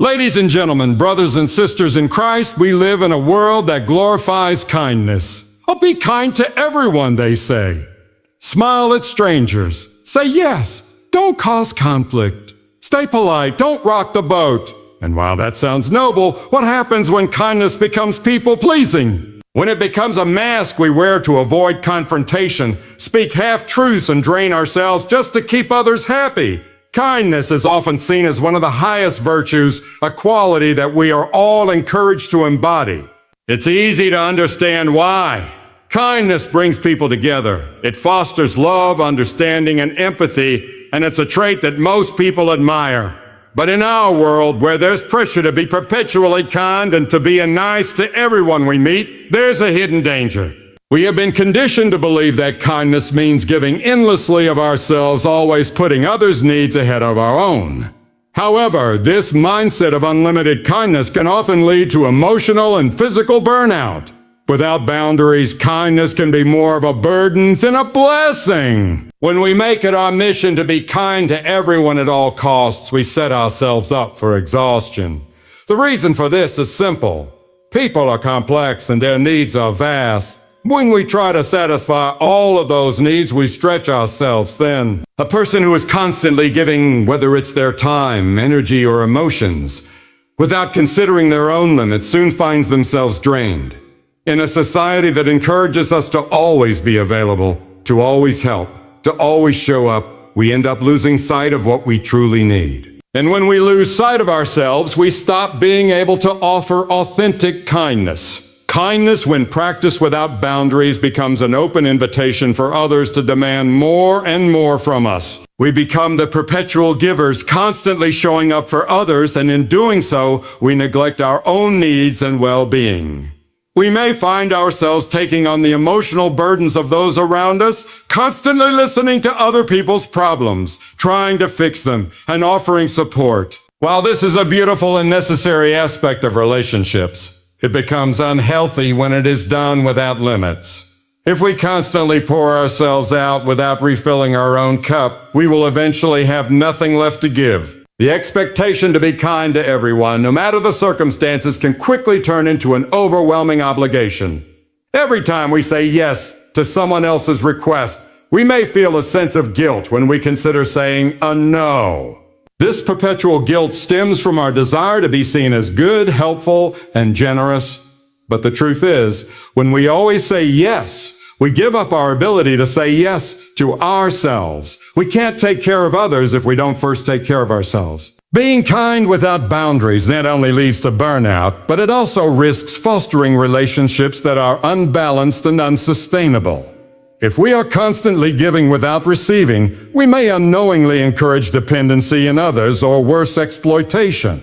Ladies and gentlemen, brothers and sisters in Christ, we live in a world that glorifies kindness. Oh, be kind to everyone, they say. Smile at strangers. Say yes. Don't cause conflict. Stay polite. Don't rock the boat. And while that sounds noble, what happens when kindness becomes people-pleasing? When it becomes a mask we wear to avoid confrontation, speak half-truths and drain ourselves just to keep others happy. Kindness is often seen as one of the highest virtues, a quality that we are all encouraged to embody. It's easy to understand why. Kindness brings people together. It fosters love, understanding, and empathy, and it's a trait that most people admire. But in our world, where there's pressure to be perpetually kind and to be nice to everyone we meet, there's a hidden danger. We have been conditioned to believe that kindness means giving endlessly of ourselves, always putting others' needs ahead of our own. However, this mindset of unlimited kindness can often lead to emotional and physical burnout. Without boundaries, kindness can be more of a burden than a blessing. When we make it our mission to be kind to everyone at all costs, we set ourselves up for exhaustion. The reason for this is simple. People are complex and their needs are vast. When we try to satisfy all of those needs, we stretch ourselves thin. A person who is constantly giving, whether it's their time, energy, or emotions, without considering their own limits, soon finds themselves drained. In a society that encourages us to always be available, to always help, to always show up, we end up losing sight of what we truly need. And when we lose sight of ourselves, we stop being able to offer authentic kindness. Kindness, when practiced without boundaries, becomes an open invitation for others to demand more and more from us. We become the perpetual givers, constantly showing up for others, and in doing so, we neglect our own needs and well-being. We may find ourselves taking on the emotional burdens of those around us, constantly listening to other people's problems, trying to fix them, and offering support. While this is a beautiful and necessary aspect of relationships, it becomes unhealthy when it is done without limits. If we constantly pour ourselves out without refilling our own cup, we will eventually have nothing left to give. The expectation to be kind to everyone, no matter the circumstances, can quickly turn into an overwhelming obligation. Every time we say yes to someone else's request, we may feel a sense of guilt when we consider saying a no. This perpetual guilt stems from our desire to be seen as good, helpful, and generous. But the truth is, when we always say yes, we give up our ability to say yes to ourselves. We can't take care of others if we don't first take care of ourselves. Being kind without boundaries not only leads to burnout, but it also risks fostering relationships that are unbalanced and unsustainable. If we are constantly giving without receiving, we may unknowingly encourage dependency in others or worse, exploitation.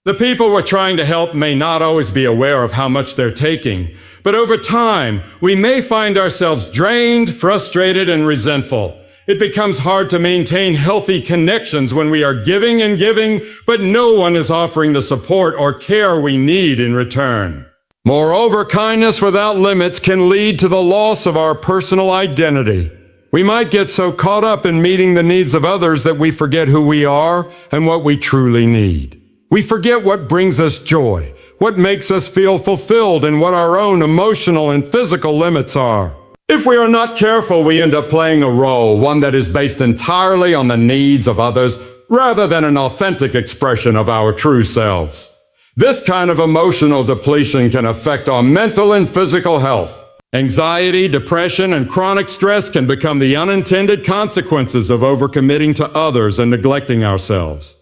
The people we're trying to help may not always be aware of how much they're taking, but over time, we may find ourselves drained, frustrated, and resentful. It becomes hard to maintain healthy connections when we are giving and giving, but no one is offering the support or care we need in return. Moreover, kindness without limits can lead to the loss of our personal identity. We might get so caught up in meeting the needs of others that we forget who we are and what we truly need. We forget what brings us joy, what makes us feel fulfilled, and what our own emotional and physical limits are. If we are not careful, we end up playing a role, one that is based entirely on the needs of others, rather than an authentic expression of our true selves. This kind of emotional depletion can affect our mental and physical health. Anxiety, depression, and chronic stress can become the unintended consequences of overcommitting to others and neglecting ourselves.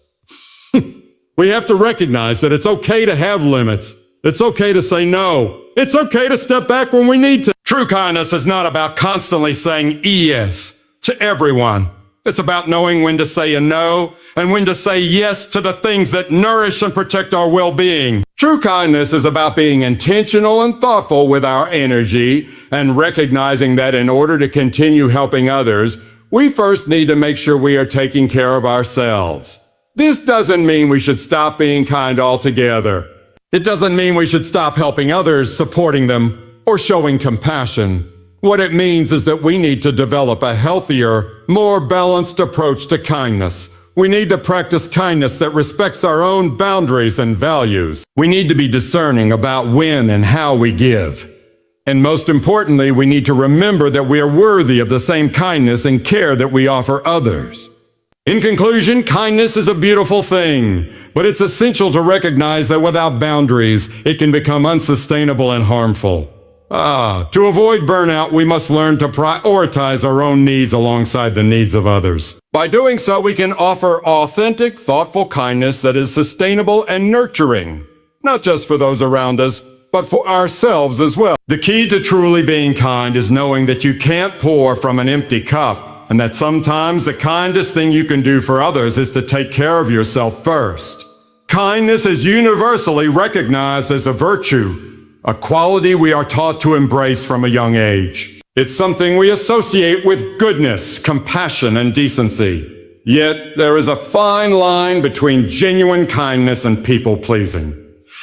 We have to recognize that it's okay to have limits. It's okay to say no. It's okay to step back when we need to. True kindness is not about constantly saying yes to everyone. It's about knowing when to say a no and when to say yes to the things that nourish and protect our well-being. True kindness is about being intentional and thoughtful with our energy and recognizing that in order to continue helping others, we first need to make sure we are taking care of ourselves. This doesn't mean we should stop being kind altogether. It doesn't mean we should stop helping others, supporting them, or showing compassion. What it means is that we need to develop a healthier, more balanced approach to kindness, We need to practice kindness that respects our own boundaries and values. We need to be discerning about when and how we give. And most importantly, we need to remember that we are worthy of the same kindness and care that we offer others. In conclusion, kindness is a beautiful thing, but it's essential to recognize that without boundaries, it can become unsustainable and harmful. To avoid burnout, we must learn to prioritize our own needs alongside the needs of others. By doing so, we can offer authentic, thoughtful kindness that is sustainable and nurturing, not just for those around us, but for ourselves as well. The key to truly being kind is knowing that you can't pour from an empty cup, and that sometimes the kindest thing you can do for others is to take care of yourself first. Kindness is universally recognized as a virtue, a quality we are taught to embrace from a young age. It's something we associate with goodness, compassion, and decency. Yet there is a fine line between genuine kindness and people-pleasing.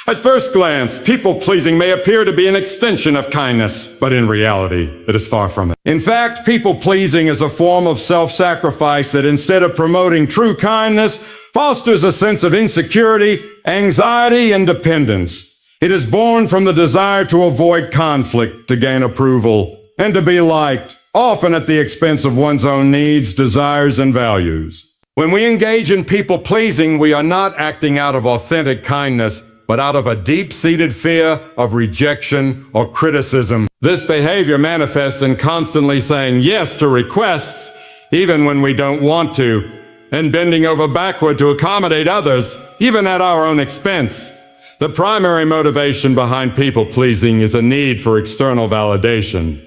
At first glance, people-pleasing may appear to be an extension of kindness, but in reality, it is far from it. In fact, people-pleasing is a form of self-sacrifice that instead of promoting true kindness, fosters a sense of insecurity, anxiety, and dependence. It is born from the desire to avoid conflict, to gain approval, and to be liked, often at the expense of one's own needs, desires, and values. When we engage in people-pleasing, we are not acting out of authentic kindness, but out of a deep-seated fear of rejection or criticism. This behavior manifests in constantly saying yes to requests, even when we don't want to, and bending over backward to accommodate others, even at our own expense. The primary motivation behind people-pleasing is a need for external validation.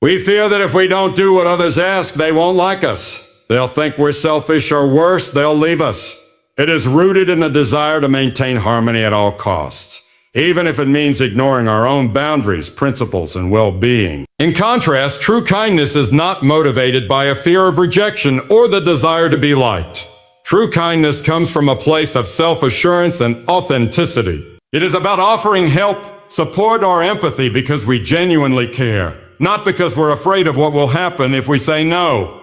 We fear that if we don't do what others ask, they won't like us. They'll think we're selfish, or worse, they'll leave us. It is rooted in the desire to maintain harmony at all costs, even if it means ignoring our own boundaries, principles, and well-being. In contrast, true kindness is not motivated by a fear of rejection or the desire to be liked. True kindness comes from a place of self-assurance and authenticity. It is about offering help, support, or empathy because we genuinely care, not because we're afraid of what will happen if we say no.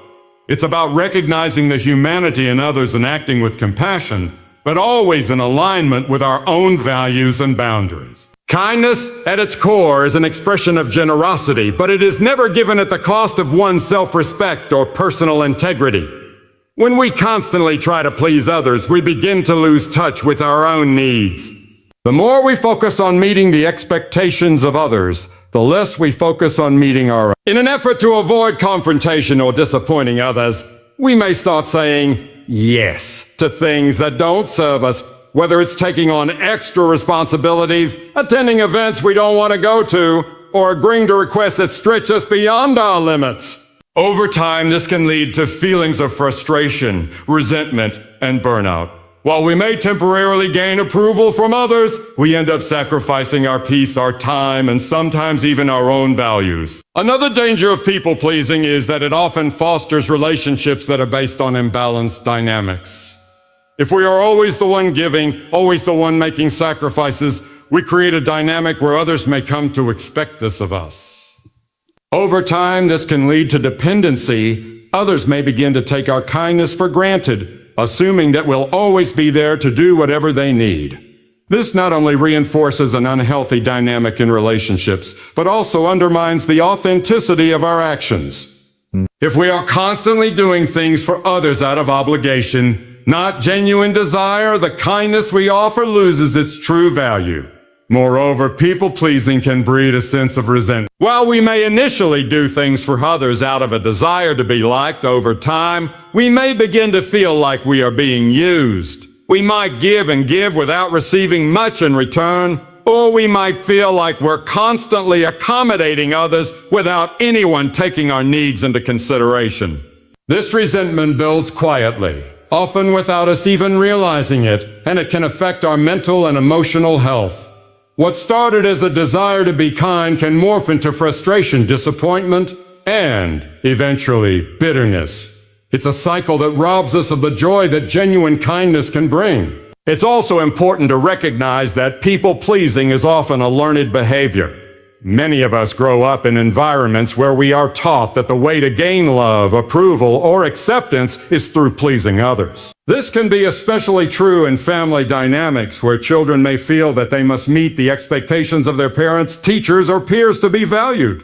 It's about recognizing the humanity in others and acting with compassion, but always in alignment with our own values and boundaries. Kindness, at its core, is an expression of generosity, but it is never given at the cost of one's self-respect or personal integrity. When we constantly try to please others, we begin to lose touch with our own needs. The more we focus on meeting the expectations of others, the less we focus on meeting our own. In an effort to avoid confrontation or disappointing others, we may start saying yes to things that don't serve us, whether it's taking on extra responsibilities, attending events we don't want to go to, or agreeing to requests that stretch us beyond our limits. Over time, this can lead to feelings of frustration, resentment, and burnout. While we may temporarily gain approval from others, we end up sacrificing our peace, our time, and sometimes even our own values. Another danger of people-pleasing is that it often fosters relationships that are based on imbalanced dynamics. If we are always the one giving, always the one making sacrifices, we create a dynamic where others may come to expect this of us. Over time, this can lead to dependency. Others may begin to take our kindness for granted, assuming that we'll always be there to do whatever they need. This not only reinforces an unhealthy dynamic in relationships, but also undermines the authenticity of our actions. If we are constantly doing things for others out of obligation, not genuine desire, the kindness we offer loses its true value. Moreover, people-pleasing can breed a sense of resentment. While we may initially do things for others out of a desire to be liked, over time, we may begin to feel like we are being used. We might give and give without receiving much in return, or we might feel like we're constantly accommodating others without anyone taking our needs into consideration. This resentment builds quietly, often without us even realizing it, and it can affect our mental and emotional health. What started as a desire to be kind can morph into frustration, disappointment, and, eventually, bitterness. It's a cycle that robs us of the joy that genuine kindness can bring. It's also important to recognize that people-pleasing is often a learned behavior. Many of us grow up in environments where we are taught that the way to gain love, approval, or acceptance is through pleasing others. This can be especially true in family dynamics where children may feel that they must meet the expectations of their parents, teachers, or peers to be valued.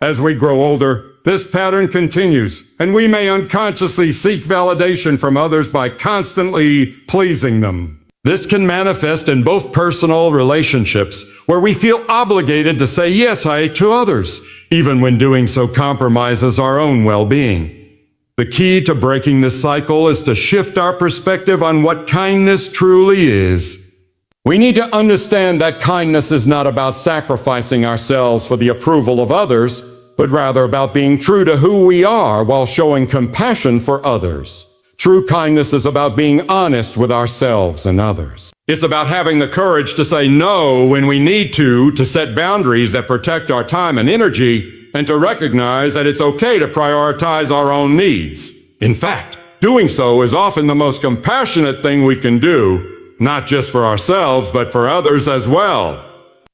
As we grow older, this pattern continues, and we may unconsciously seek validation from others by constantly pleasing them. This can manifest in both personal relationships, where we feel obligated to say yes to others, even when doing so compromises our own well-being. The key to breaking this cycle is to shift our perspective on what kindness truly is. We need to understand that kindness is not about sacrificing ourselves for the approval of others, but rather about being true to who we are while showing compassion for others. True kindness is about being honest with ourselves and others. It's about having the courage to say no when we need to set boundaries that protect our time and energy, and to recognize that it's okay to prioritize our own needs. In fact, doing so is often the most compassionate thing we can do, not just for ourselves, but for others as well.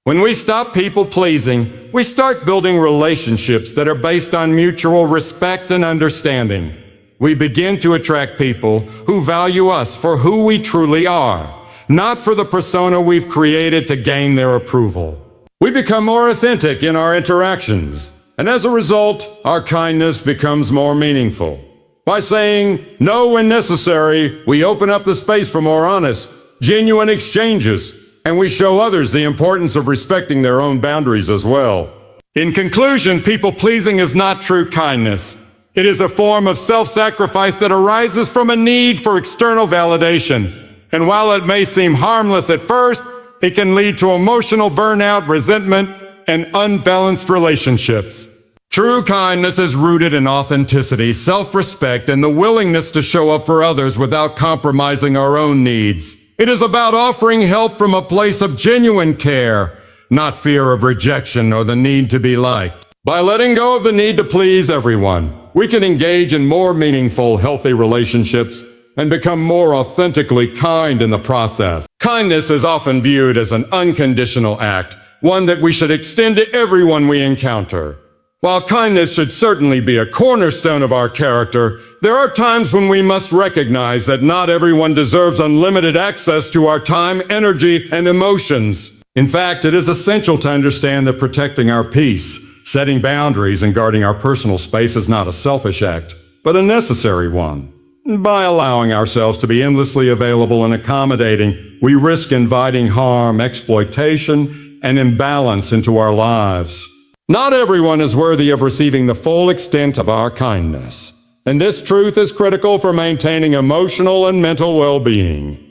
When we stop people-pleasing, we start building relationships that are based on mutual respect and understanding. We begin to attract people who value us for who we truly are, not for the persona we've created to gain their approval. We become more authentic in our interactions, and as a result, our kindness becomes more meaningful. By saying no when necessary, we open up the space for more honest, genuine exchanges, and we show others the importance of respecting their own boundaries as well. In conclusion, people-pleasing is not true kindness. It is a form of self-sacrifice that arises from a need for external validation. And while it may seem harmless at first, it can lead to emotional burnout, resentment, and unbalanced relationships. True kindness is rooted in authenticity, self-respect, and the willingness to show up for others without compromising our own needs. It is about offering help from a place of genuine care, not fear of rejection or the need to be liked. By letting go of the need to please everyone, we can engage in more meaningful, healthy relationships and become more authentically kind in the process. Kindness is often viewed as an unconditional act, one that we should extend to everyone we encounter. While kindness should certainly be a cornerstone of our character, there are times when we must recognize that not everyone deserves unlimited access to our time, energy, and emotions. In fact, it is essential to understand that protecting our peace, setting boundaries, and guarding our personal space is not a selfish act, but a necessary one. By allowing ourselves to be endlessly available and accommodating, we risk inviting harm, exploitation, and imbalance into our lives. Not everyone is worthy of receiving the full extent of our kindness, and this truth is critical for maintaining emotional and mental well-being.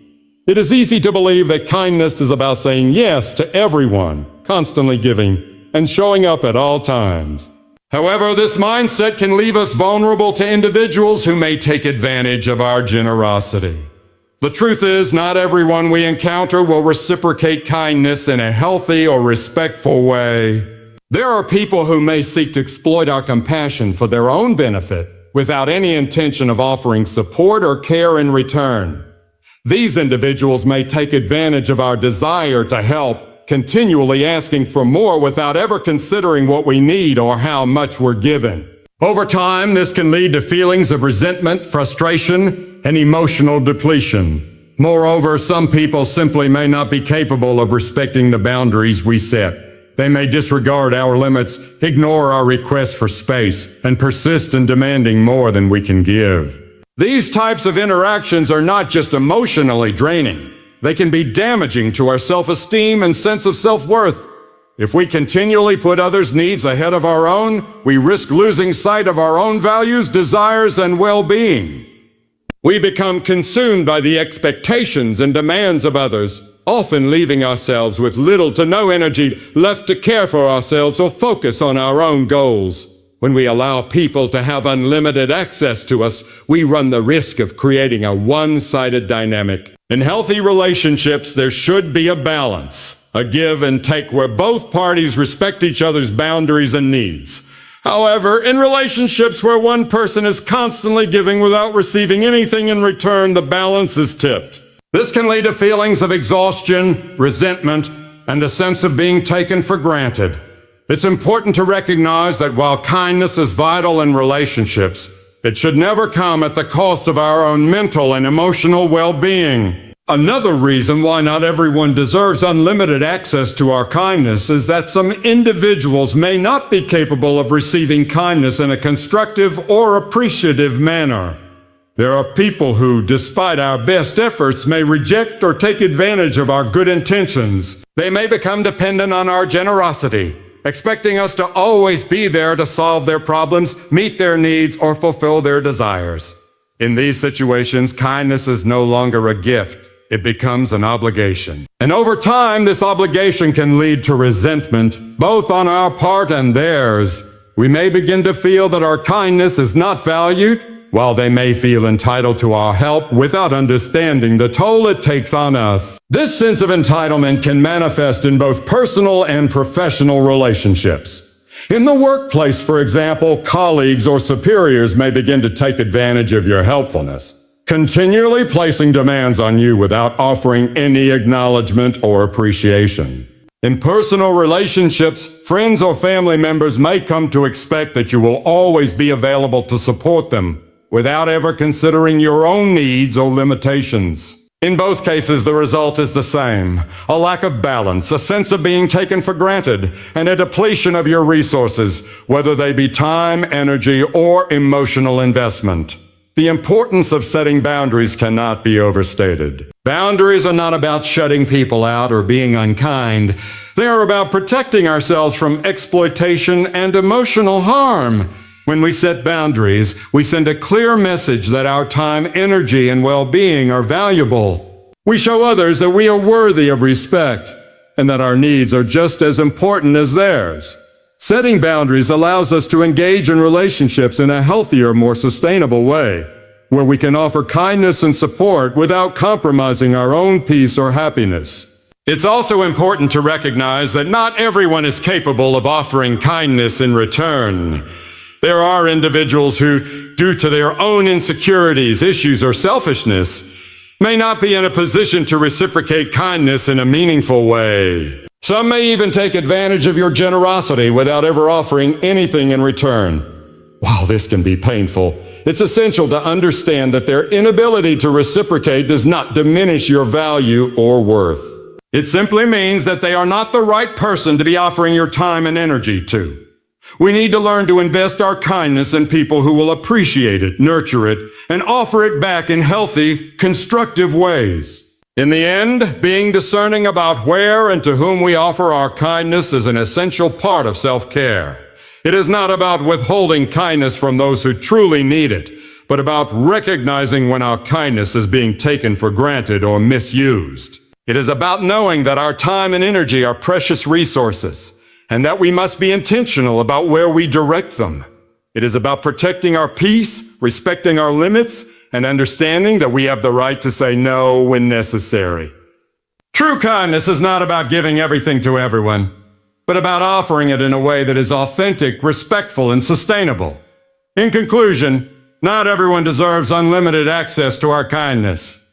It is easy to believe that kindness is about saying yes to everyone, constantly giving, and showing up at all times. However, this mindset can leave us vulnerable to individuals who may take advantage of our generosity. The truth is, not everyone we encounter will reciprocate kindness in a healthy or respectful way. There are people who may seek to exploit our compassion for their own benefit without any intention of offering support or care in return. These individuals may take advantage of our desire to help, continually asking for more without ever considering what we need or how much we're given. Over time, this can lead to feelings of resentment, frustration, and emotional depletion. Moreover, some people simply may not be capable of respecting the boundaries we set. They may disregard our limits, ignore our requests for space, and persist in demanding more than we can give. These types of interactions are not just emotionally draining. They can be damaging to our self-esteem and sense of self-worth. If we continually put others' needs ahead of our own, we risk losing sight of our own values, desires, and well-being. We become consumed by the expectations and demands of others, often leaving ourselves with little to no energy left to care for ourselves or focus on our own goals. When we allow people to have unlimited access to us, we run the risk of creating a one-sided dynamic. In healthy relationships, there should be a balance, a give and take where both parties respect each other's boundaries and needs. However, in relationships where one person is constantly giving without receiving anything in return, the balance is tipped. This can lead to feelings of exhaustion, resentment, and a sense of being taken for granted. It's important to recognize that while kindness is vital in relationships, it should never come at the cost of our own mental and emotional well-being. Another reason why not everyone deserves unlimited access to our kindness is that some individuals may not be capable of receiving kindness in a constructive or appreciative manner. There are people who, despite our best efforts, may reject or take advantage of our good intentions. They may become dependent on our generosity, expecting us to always be there to solve their problems, meet their needs, or fulfill their desires. In these situations, kindness is no longer a gift. It becomes an obligation. And over time, this obligation can lead to resentment, both on our part and theirs. We may begin to feel that our kindness is not valued, while they may feel entitled to our help without understanding the toll it takes on us. This sense of entitlement can manifest in both personal and professional relationships. In the workplace, for example, colleagues or superiors may begin to take advantage of your helpfulness, continually placing demands on you without offering any acknowledgement or appreciation. In personal relationships, friends or family members may come to expect that you will always be available to support them, without ever considering your own needs or limitations. In both cases, the result is the same: a lack of balance, a sense of being taken for granted, and a depletion of your resources, whether they be time, energy, or emotional investment. The importance of setting boundaries cannot be overstated. Boundaries are not about shutting people out or being unkind. They are about protecting ourselves from exploitation and emotional harm. When we set boundaries, we send a clear message that our time, energy, and well-being are valuable. We show others that we are worthy of respect and that our needs are just as important as theirs. Setting boundaries allows us to engage in relationships in a healthier, more sustainable way, where we can offer kindness and support without compromising our own peace or happiness. It's also important to recognize that not everyone is capable of offering kindness in return. There are individuals who, due to their own insecurities, issues, or selfishness, may not be in a position to reciprocate kindness in a meaningful way. Some may even take advantage of your generosity without ever offering anything in return. While this can be painful, it's essential to understand that their inability to reciprocate does not diminish your value or worth. It simply means that they are not the right person to be offering your time and energy to. We need to learn to invest our kindness in people who will appreciate it, nurture it, and offer it back in healthy, constructive ways. In the end, being discerning about where and to whom we offer our kindness is an essential part of self-care. It is not about withholding kindness from those who truly need it, but about recognizing when our kindness is being taken for granted or misused. It is about knowing that our time and energy are precious resources, and that we must be intentional about where we direct them. It is about protecting our peace, respecting our limits, and understanding that we have the right to say no when necessary. True kindness is not about giving everything to everyone, but about offering it in a way that is authentic, respectful, and sustainable. In conclusion, not everyone deserves unlimited access to our kindness.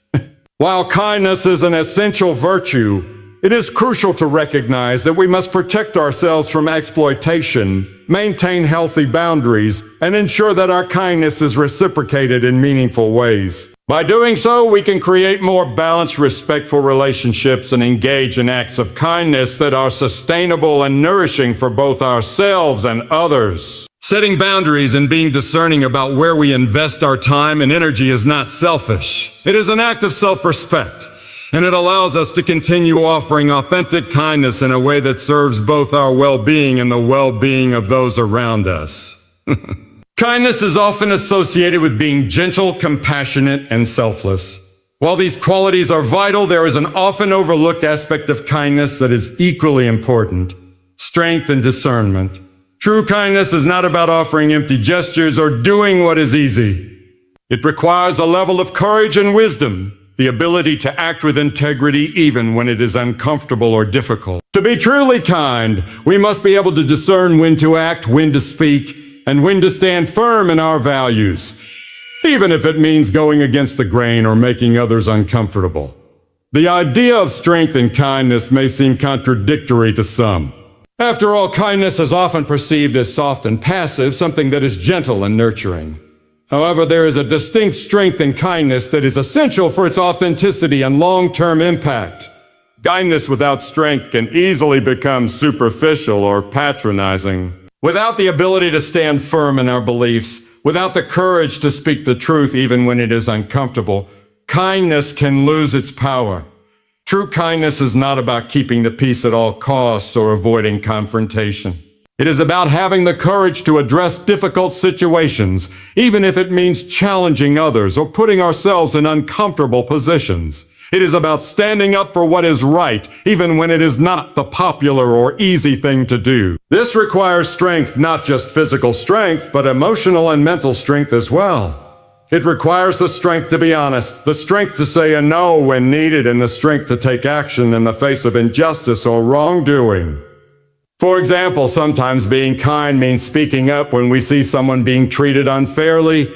While kindness is an essential virtue, it is crucial to recognize that we must protect ourselves from exploitation, maintain healthy boundaries, and ensure that our kindness is reciprocated in meaningful ways. By doing so, we can create more balanced, respectful relationships and engage in acts of kindness that are sustainable and nourishing for both ourselves and others. Setting boundaries and being discerning about where we invest our time and energy is not selfish. It is an act of self-respect, and it allows us to continue offering authentic kindness in a way that serves both our well-being and the well-being of those around us. Kindness is often associated with being gentle, compassionate, and selfless. While these qualities are vital, there is an often overlooked aspect of kindness that is equally important: strength and discernment. True kindness is not about offering empty gestures or doing what is easy. It requires a level of courage and wisdom, the ability to act with integrity even when it is uncomfortable or difficult. To be truly kind, we must be able to discern when to act, when to speak, and when to stand firm in our values, even if it means going against the grain or making others uncomfortable. The idea of strength and kindness may seem contradictory to some, After all, kindness is often perceived as soft and passive, something that is gentle and nurturing. However, there is a distinct strength in kindness that is essential for its authenticity and long-term impact. Kindness without strength can easily become superficial or patronizing. Without the ability to stand firm in our beliefs, without the courage to speak the truth even when it is uncomfortable, kindness can lose its power. True kindness is not about keeping the peace at all costs or avoiding confrontation. It is about having the courage to address difficult situations, even if it means challenging others or putting ourselves in uncomfortable positions. It is about standing up for what is right, even when it is not the popular or easy thing to do. This requires strength, not just physical strength, but emotional and mental strength as well. It requires the strength to be honest, the strength to say a no when needed, and the strength to take action in the face of injustice or wrongdoing. For example, sometimes being kind means speaking up when we see someone being treated unfairly,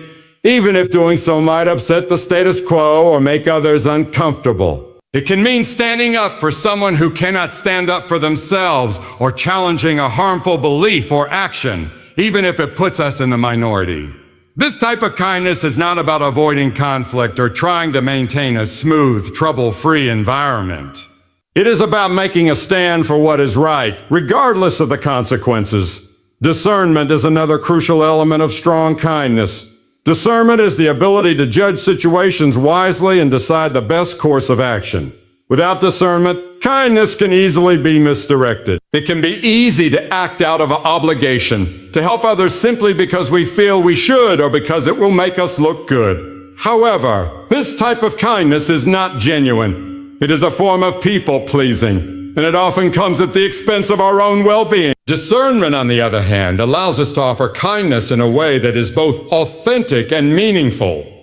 even if doing so might upset the status quo or make others uncomfortable. It can mean standing up for someone who cannot stand up for themselves, or challenging a harmful belief or action, even if it puts us in the minority. This type of kindness is not about avoiding conflict or trying to maintain a smooth, trouble-free environment. It is about making a stand for what is right, regardless of the consequences. Discernment is another crucial element of strong kindness. Discernment is the ability to judge situations wisely and decide the best course of action. Without discernment, kindness can easily be misdirected. It can be easy to act out of obligation, to help others simply because we feel we should or because it will make us look good. However, this type of kindness is not genuine. It is a form of people-pleasing, and it often comes at the expense of our own well-being. Discernment, on the other hand, allows us to offer kindness in a way that is both authentic and meaningful.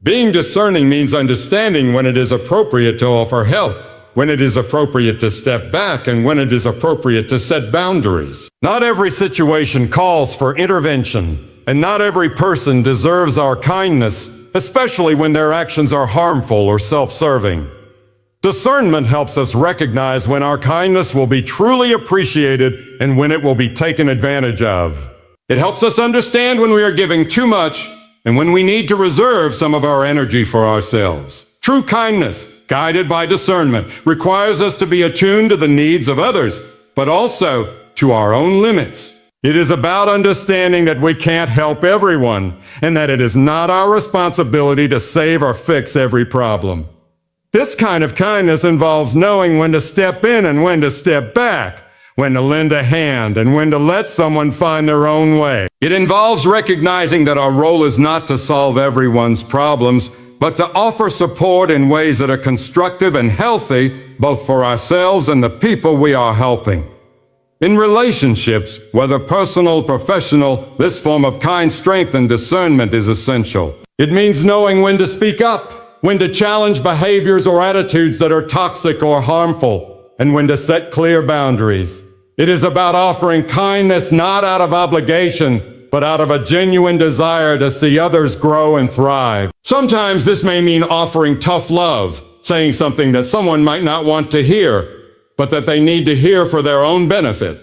Being discerning means understanding when it is appropriate to offer help, when it is appropriate to step back, and when it is appropriate to set boundaries. Not every situation calls for intervention, and not every person deserves our kindness, especially when their actions are harmful or self-serving. Discernment helps us recognize when our kindness will be truly appreciated and when it will be taken advantage of. It helps us understand when we are giving too much and when we need to reserve some of our energy for ourselves. True kindness, guided by discernment, requires us to be attuned to the needs of others, but also to our own limits. It is about understanding that we can't help everyone and that it is not our responsibility to save or fix every problem. This kind of kindness involves knowing when to step in and when to step back, when to lend a hand and when to let someone find their own way. It involves recognizing that our role is not to solve everyone's problems, but to offer support in ways that are constructive and healthy, both for ourselves and the people we are helping. In relationships, whether personal or professional, this form of kind strength and discernment is essential. It means knowing when to speak up, when to challenge behaviors or attitudes that are toxic or harmful, and when to set clear boundaries. It is about offering kindness not out of obligation, but out of a genuine desire to see others grow and thrive. Sometimes this may mean offering tough love, saying something that someone might not want to hear, but that they need to hear for their own benefit.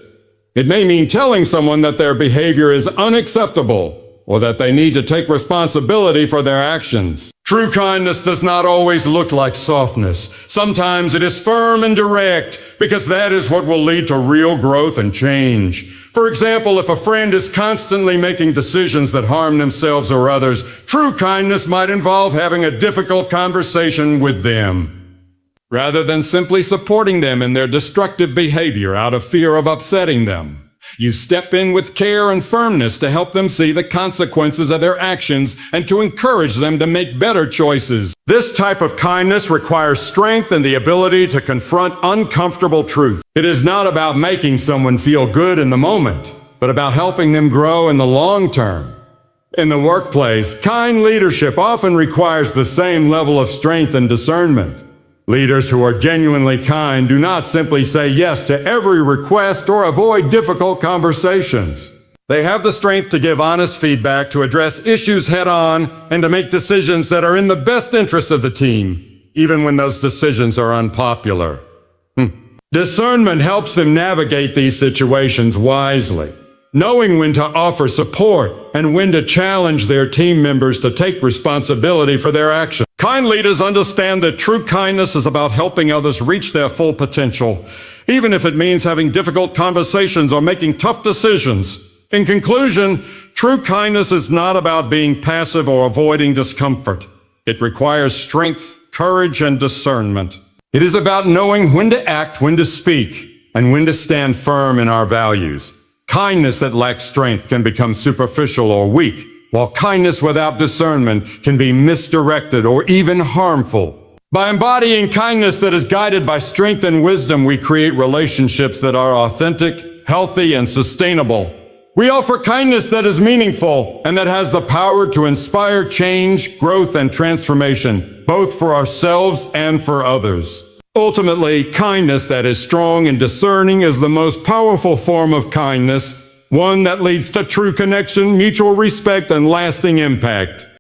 It may mean telling someone that their behavior is unacceptable, or that they need to take responsibility for their actions. True kindness does not always look like softness. Sometimes it is firm and direct, because that is what will lead to real growth and change. For example, if a friend is constantly making decisions that harm themselves or others, true kindness might involve having a difficult conversation with them, rather than simply supporting them in their destructive behavior out of fear of upsetting them. You step in with care and firmness to help them see the consequences of their actions and to encourage them to make better choices. This type of kindness requires strength and the ability to confront uncomfortable truth. It is not about making someone feel good in the moment, but about helping them grow in the long term. In the workplace, kind leadership often requires the same level of strength and discernment. Leaders who are genuinely kind do not simply say yes to every request or avoid difficult conversations. They have the strength to give honest feedback, to address issues head-on, and to make decisions that are in the best interest of the team, even when those decisions are unpopular. Discernment helps them navigate these situations wisely, knowing when to offer support and when to challenge their team members to take responsibility for their actions. Kind leaders understand that true kindness is about helping others reach their full potential, even if it means having difficult conversations or making tough decisions. In conclusion, true kindness is not about being passive or avoiding discomfort. It requires strength, courage, and discernment. It is about knowing when to act, when to speak, and when to stand firm in our values. Kindness that lacks strength can become superficial or weak, while kindness without discernment can be misdirected or even harmful. By embodying kindness that is guided by strength and wisdom, we create relationships that are authentic, healthy, and sustainable. We offer kindness that is meaningful and that has the power to inspire change, growth, and transformation, both for ourselves and for others. Ultimately, kindness that is strong and discerning is the most powerful form of kindness, one that leads to true connection, mutual respect, and lasting impact.